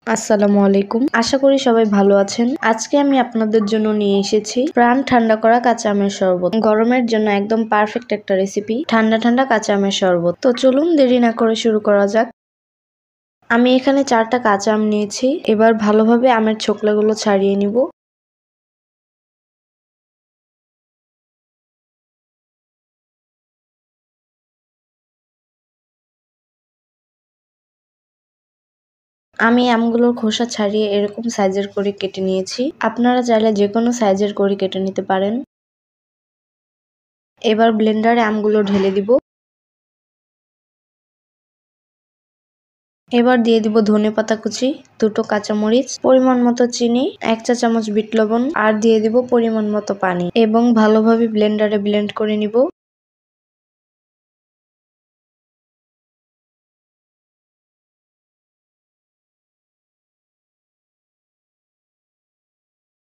আসসালামু আলাইকুম। আশা করি সবাই ভালো আছেন। আজকে আমি আপনাদের জন্য নিয়ে এসেছি প্রাণ ঠান্ডা করা কাঁচা আমের শরবত। গরমের জন্য একদম পারফেক্ট একটা রেসিপি, ঠান্ডা ঠান্ডা কাঁচা আমের শরবত। তো চলুন দেরি না করে শুরু করা যাক। আমি এখানে 4টা কাঁচা আম নিয়েছি। এবার ভালোভাবে আমের ছোকলাগুলো ছাড়িয়ে নিব। আমি আমগুলোর খোসা ছাড়িয়ে এরকম সাইজের করে কেটে নিয়েছি। আপনারা চাইলে যে কোনো সাইজের করে কেটে নিতে পারেন। এবার ব্লেন্ডারে আমগুলো ঢেলে দিব। এবার দিয়ে দিব ধনেপাতা কুচি, 2টো কাঁচামরিচ, পরিমাণ মতো চিনি, 1 চা চামচ বিট লবণ আর দিয়ে দিব পরিমাণ মতো পানি এবং ভালোভাবে ব্লেন্ডারে ব্লেন্ড করে নিব।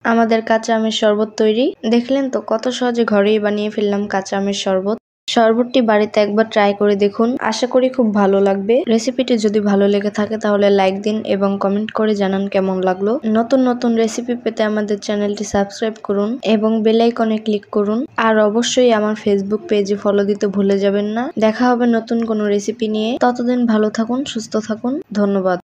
আমাদের কাঁচা আমের শরবত তৈরি। দেখলেন তো কত সহজে ঘরেই বানিয়ে ফেললাম কাঁচা আমের শরবত। শরবতটি বাড়িতে একবার ট্রাই করে দেখুন, আশা করি খুব ভালো লাগবে। রেসিপিটি যদি ভালো লেগে থাকে তাহলে লাইক দিন এবং কমেন্ট করে জানান কেমন লাগলো। নতুন নতুন রেসিপি পেতে আমাদের চ্যানেলটি সাবস্ক্রাইব করুন এবং বেল আইকনে ক্লিক করুন। আর অবশ্যই আমার ফেসবুক পেজে ফলো দিতে ভুলে যাবেন না। দেখা হবে নতুন কোনো রেসিপি নিয়ে। ততদিন ভালো থাকুন, সুস্থ থাকুন। ধন্যবাদ।